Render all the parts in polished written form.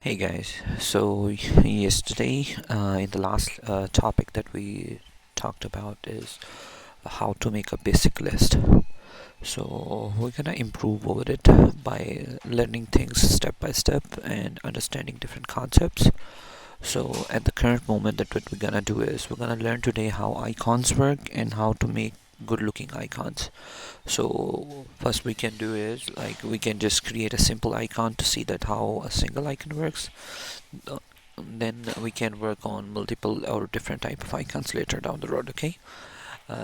Hey guys, so yesterday in the last topic that we talked about is how to make a basic list. So we're gonna improve over it by learning things step by step and understanding different concepts. So at the current moment that what we're gonna do is we're gonna learn today how icons work and how to make good looking icons. So first we can do is like we can just create a simple icon to see that how a single icon works. uh, then we can work on multiple or different type of icons later down the road. Okay,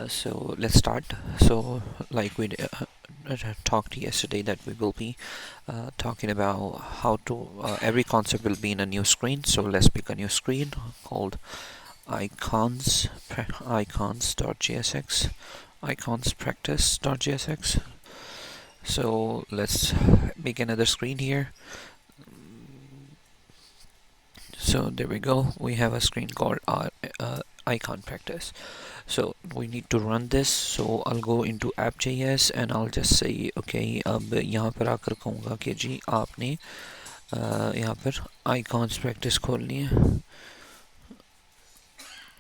so let's start. So like we talked yesterday that we will be talking about how to every concept will be in a new screen. So let's pick a new screen called icons.jsx, icons practice.jsx. So let's make another screen here. So there we go. We have a screen called icon practice. So we need to run this. So I'll go into app.js and I'll just say okay. अब यहाँ पर आकर कहूँगा कि जी आपने यहाँ पर icons practice खोलनी है,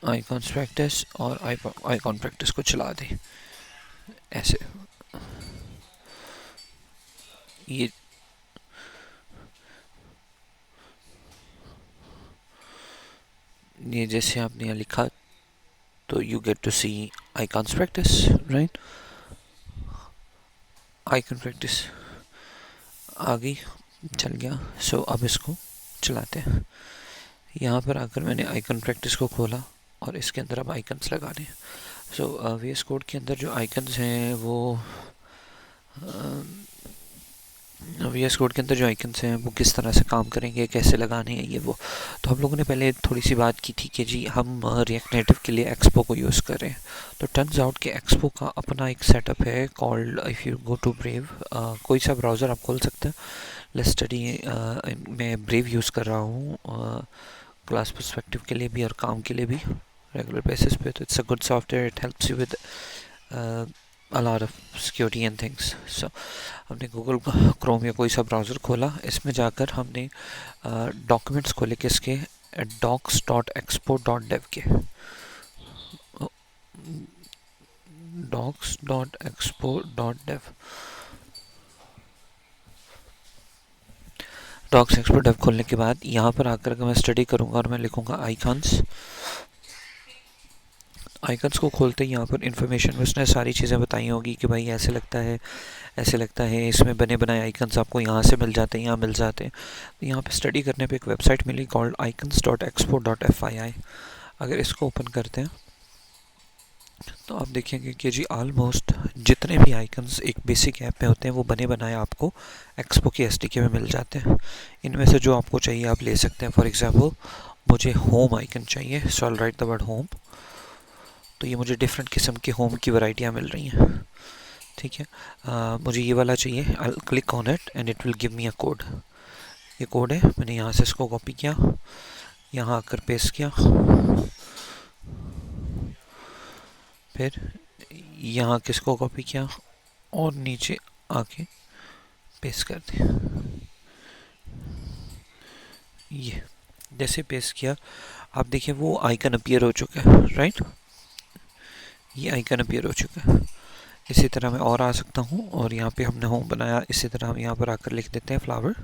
icons practice और icon practice को चला दे ऐसे. ये जैसे आपने यहाँ लिखा तो you get to see icons practice, right? icon practice आ गई, चल गया. सो अब इसको चलाते हैं. यहाँ पर आकर मैंने आइकन प्रैक्टिस को खोला और इसके अंदर अब आइकन्स लगाने. सो VS कोड के अंदर जो आइकन्स हैं वो VS कोड के अंदर जो आइकन्स हैं वो किस तरह से काम करेंगे, कैसे लगाने हैं ये वो. तो हम लोगों ने पहले थोड़ी सी बात की थी कि जी हम रिएक्ट नेटिव के लिए एक्सपो को यूज़ करें. तो टर्न्स आउट कि एक्सपो का अपना एक सेटअप है called, if you go to Brave, कोई सा ब्राउज़र आप खोल सकते हैं. लेट्स स्टडी, मैं ब्रेव यूज़ कर रहा हूँ क्लास पर्सपेक्टिव के लिए भी और काम के लिए भी रेगुलर बेसिस पे. तो it's a good software, it helps you with a lot of security and things. So हमने गूगल क्रोम या कोई सा ब्राउज़र खोला. इसमें जाकर हमने डॉक्यूमेंट्स खोले किसके, docs.expo.dev के. docs.expo.dev, डॉक्स एक्सपो डेव खोलने के बाद यहाँ पर आकर के मैं स्टडी करूँगा और मैं लिखूँगा आइकन्स. आइकन्स को खोलते ही यहाँ पर इन्फॉर्मेशन में उसने सारी चीज़ें बताई होगी कि भाई ऐसे लगता है, ऐसे लगता है, इसमें बने बनाए आइकन्स आपको यहाँ से मिल जाते हैं, यहाँ मिल जाते हैं. तो यहाँ पे स्टडी करने पे एक वेबसाइट मिली कॉल्ड icons.expo.fi. अगर इसको ओपन करते हैं तो आप देखेंगे कि जी ऑलमोस्ट जितने भी आइकन्स एक बेसिक ऐप में होते हैं वो बने बनाए आपको एक्सपो के एसडीके में मिल जाते हैं. इनमें से जो आपको चाहिए आप ले सकते हैं. फॉर एग्जांपल मुझे होम आइकन चाहिए, सो आई राइट द वर्ड होम. तो ये मुझे डिफरेंट किस्म की होम की वैरायटियाँ मिल रही हैं. ठीक है, मुझे ये वाला चाहिए. I click on it and it will give me a code. ये कोड है, मैंने यहाँ से इसको कॉपी किया, यहाँ आकर पेस्ट किया, फिर यहाँ किसको कॉपी किया और नीचे आके पेस्ट कर दिया. ये जैसे पेस्ट किया आप देखिए वो आइकन अपीयर हो चुका है, राइट. ये आइकन अपीयर हो चुका है. इसी तरह मैं और आ सकता हूँ और यहाँ पे हमने होम बनाया. इसी तरह हम यहाँ पर आकर लिख देते हैं flower.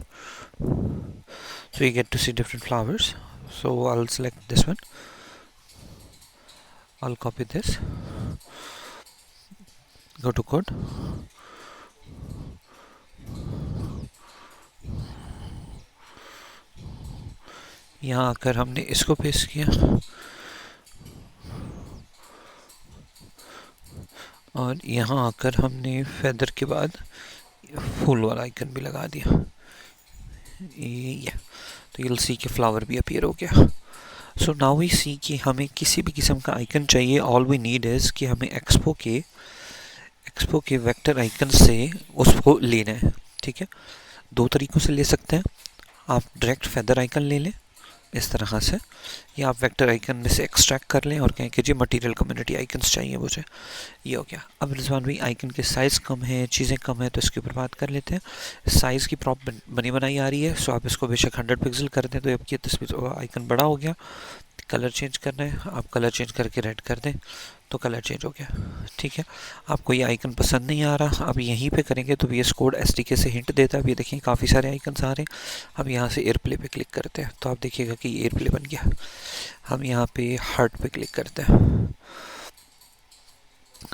So you get to see different flowers. So I will select this one, I will copy this, go to code, यहाँ आकर हमने इसको पेस्ट किया और यहाँ आकर हमने फेदर के बाद फूल वाला आइकन भी लगा दिया. ये तो यूल सी के फ्लावर भी अपीयर हो गया. सो नाउ वी सी कि हमें किसी भी किस्म का आइकन चाहिए. ऑल वी नीड इज़ कि हमें एक्सपो के वेक्टर आइकन से उसको लेना है. ठीक है, दो तरीक़ों से ले सकते हैं. आप डायरेक्ट फेदर आइकन ले लें इस तरह से, या आप वेक्टर आइकन में से एक्सट्रैक्ट कर लें और कहें कि जी मटेरियल कम्युनिटी आइकन्स चाहिए मुझे। ये हो गया। अब रिजवान भाई आइकन के साइज़ कम है, चीज़ें कम है, तो इसके ऊपर बात कर लेते हैं। साइज़ की प्रॉप बनी बनाई आ रही है, सो आप इसको बेशक 100 पिक्सल कर दें तो अब ये तस्वीर आइकन बड़ा हो गया। कलर चेंज करना है, आप कलर चेंज करके रेड कर दें तो कलर चेंज हो गया। ठीक है, आपको ये आइकन पसंद नहीं आ रहा, अब यहीं पे करेंगे तो VS कोड SDK से हिंट देता है। अब ये देखिए काफ़ी सारे आइकन्स आ रहे हैं। हम यहाँ से एयरप्ले पे क्लिक करते हैं तो आप देखिएगा कि एयरप्ले बन गया। हम यहाँ पे हार्ट पे क्लिक करते हैं,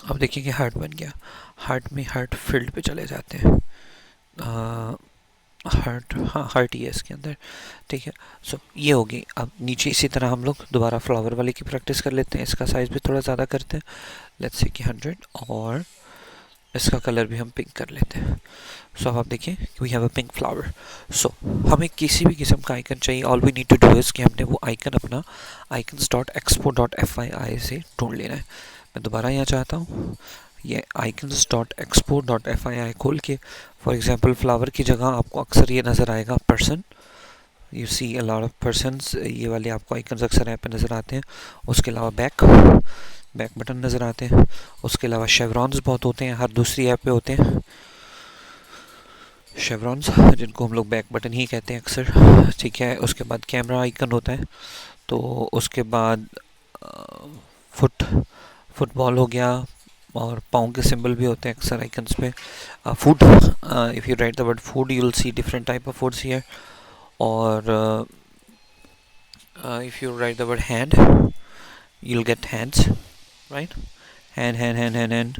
अब देखिए कि हार्ट बन गया। हार्ट में हार्ट फील्ड पे चले जाते हैं, हार्ट, हाँ हार्ट ही है इसके अंदर। ठीक है, सो ये होगी। अब नीचे इसी तरह हम लोग दोबारा फ्लावर वाले की प्रैक्टिस कर लेते हैं। इसका साइज़ भी थोड़ा ज़्यादा करते हैं, लेट्स से कि 100, और इसका कलर भी हम पिंक कर लेते हैं। सो अब आप देखिए we have a pink flower. So हमें किसी भी किस्म का आइकन चाहिए, all we need to do is कि हमने वो आइकन अपना icons.expo.fyi से ढूंढ लेना है। मैं दोबारा यहाँ चाहता हूँ, ये icons.expo.fyi खोल के, फॉर एग्जांपल फ्लावर की जगह आपको अक्सर ये नज़र आएगा person, you see a lot of persons, ये वाले आपको आइकन्स अक्सर यहाँ पे नज़र आते हैं। उसके अलावा बैक बटन नज़र आते हैं। उसके अलावा शेवरॉन्स बहुत होते हैं, हर दूसरी ऐप पे होते हैं शेवरॉन्स, जिनको हम लोग बैक बटन ही कहते हैं अक्सर। ठीक है, उसके बाद कैमरा आइकन होता है, तो उसके बाद फुटबॉल हो गया, और पाँव के सिंबल भी होते हैं अक्सर आइकन्स पे। Food, if you write the word food you will see different type of foods here. और if you write the word hand you'll get hands, right? hand,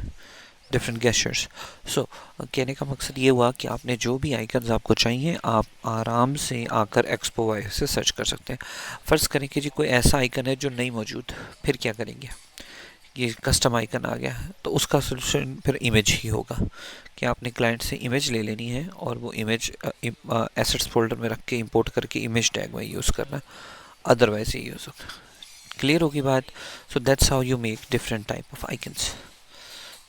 different gestures. So कहने का मकसद ये हुआ कि आपने जो भी आइकन्स आपको चाहिए आप आराम से आकर एक्सपो वाई से सर्च कर सकते हैं। फ़र्ज़ करें कि जी कोई ऐसा आइकन है जो नहीं मौजूद, फिर क्या करेंगे? ये कस्टम आइकन आ गया, तो उसका सोल्यूशन फिर इमेज ही होगा कि आपने क्लाइंट से इमेज ले लेनी है और वो इमेज एसेट्स फोल्डर में रख के इंपोर्ट करके इमेज टैग में यूज़ करना, अदरवाइज ये यूज़ होगा। क्लियर होगी बात? So that's how you make different type of icons.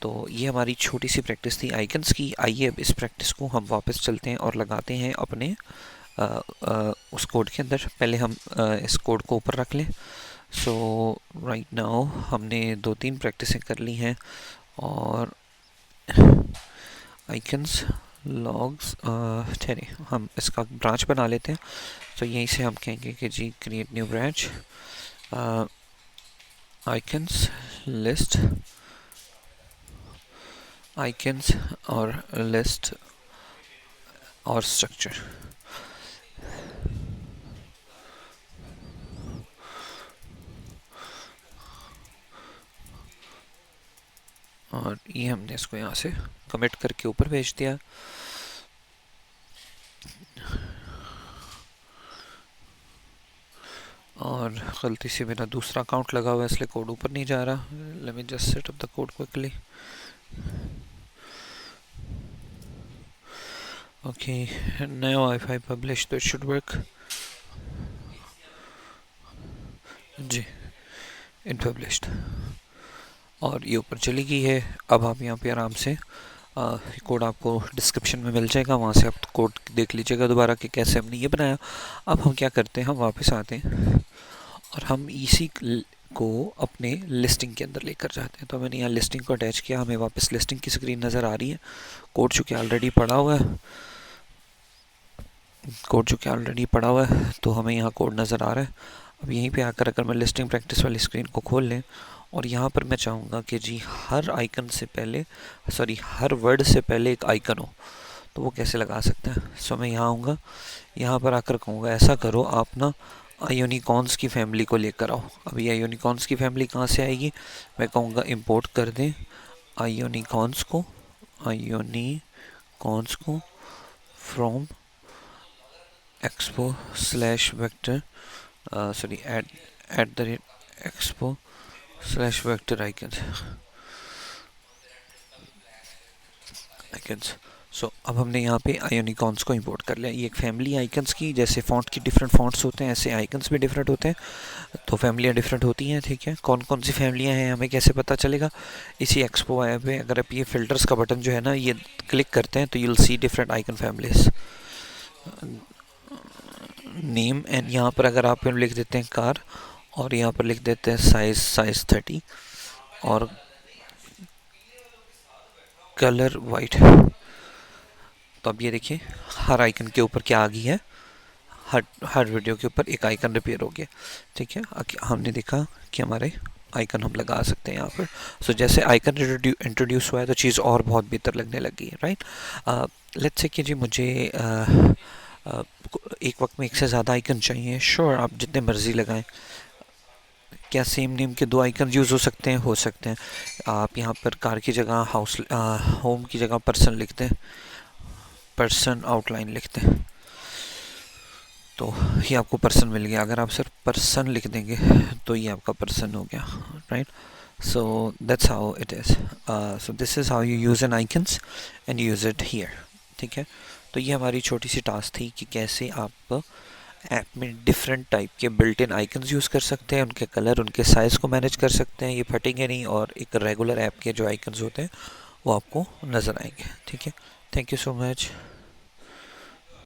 तो ये हमारी छोटी सी प्रैक्टिस थी आइकन्स की। आइए अब इस प्रैक्टिस को हम वापस चलते हैं और लगाते हैं अपने उस कोड के अंदर। पहले हम इस कोड को ऊपर रख लें। सो राइट नाउ हमने 2-3 प्रैक्टिसें कर ली हैं, और आइकन्स लॉग्स, ठहरे हम इसका ब्रांच बना लेते हैं। तो यहीं से हम कहेंगे कि जी create new branch, icons list, icons और list और structure। और ये हमने इसको यहाँ से कमिट करके ऊपर भेज दिया। और गलती से मेरा दूसरा अकाउंट लगा हुआ है इसलिए कोड ऊपर नहीं जा रहा। Let me just set up the code quickly. Okay, now if I publish तो इट शुड वर्क। जी, इट पब्लिश्ड और ये ऊपर चली गई है। अब आप यहाँ पे आराम से कोड आपको डिस्क्रिप्शन में मिल जाएगा, वहाँ से आप कोड देख लीजिएगा दोबारा कि कैसे हमने ये बनाया। अब हम क्या करते हैं, हम वापस आते हैं और हम इसी को अपने लिस्टिंग के अंदर लेकर जाते हैं। तो मैंने यहाँ लिस्टिंग को अटैच किया, हमें वापस लिस्टिंग की स्क्रीन नज़र आ रही है। कोड चूँकि ऑलरेडी पड़ा हुआ है, तो हमें यहाँ कोड नज़र आ रहा है। अब यहीं पे आकर अगर मैं लिस्टिंग प्रैक्टिस वाली स्क्रीन को खोल लें और यहाँ पर मैं चाहूँगा कि जी हर वर्ड से पहले एक आइकन हो, तो वो कैसे लगा सकते हैं। सो मैं यहाँ आऊँगा, यहाँ पर आकर कहूँगा ऐसा करो आप ना आयोनिकॉन्स की फैमिली को लेकर आओ। अब ये आयोनिकॉन्स की फैमिली कहाँ से आएगी, मैं कहूँगा इंपोर्ट कर दें आयोनिकॉन्स को फ्रॉम expo/vector @expo/vector icons। सो अब हमने यहाँ पे आयोनिकॉन्स को इंपोर्ट कर लिया। ये एक फैमिली आइकन्स की, जैसे फ़ॉन्ट की डिफरेंट फ़ॉन्ट्स होते हैं ऐसे आइकन्स भी डिफरेंट होते हैं, तो फैमिलियाँ डिफरेंट होती हैं। ठीक है, कौन कौन सी फैमिलियाँ हैं हमें कैसे पता चलेगा, इसी एक्सपो ऐप पे अगर आप ये फ़िल्टर्स का बटन जो है ना ये क्लिक करते हैं तो you will see different icon families. Name, and यहाँ पर अगर आप लिख देते हैं कार और यहाँ पर लिख देते हैं साइज 30 और कलर वाइट, तो अब ये देखिए हर आइकन के ऊपर क्या आ गई है, हर वीडियो के ऊपर एक आइकन रिपेयर हो गया। ठीक है, हमने देखा कि हमारे आइकन हम लगा सकते हैं यहाँ पर। सो जैसे आइकन इंट्रोड्यूस हुआ है तो चीज़ और बहुत बेहतर लगने लगी है, राइट। लेट्स से कि जी मुझे एक वक्त में एक से ज़्यादा आइकन चाहिए, श्योर आप जितने मर्जी लगाएं। क्या सेम नेम के दो आइकन यूज़ हो सकते हैं? हो सकते हैं। आप यहाँ पर कार की जगह होम की जगह पर्सन लिखते हैं, पर्सन आउटलाइन लिखते हैं, तो ये आपको पर्सन मिल गया। अगर आप सिर्फ पर्सन लिख देंगे तो ये आपका पर्सन हो गया, right. So that's how it is. So this is how you use an icons and use it here. ठीक है, तो ये हमारी छोटी सी टास्क थी कि कैसे आप ऐप में डिफरेंट टाइप के बिल्ट इन आइकन्स यूज़ कर सकते हैं, उनके कलर उनके साइज़ को मैनेज कर सकते हैं, ये फटेंगे नहीं और एक रेगुलर ऐप के जो आइकन्स होते हैं वो आपको नज़र आएंगे। ठीक है, थैंक यू सो मच।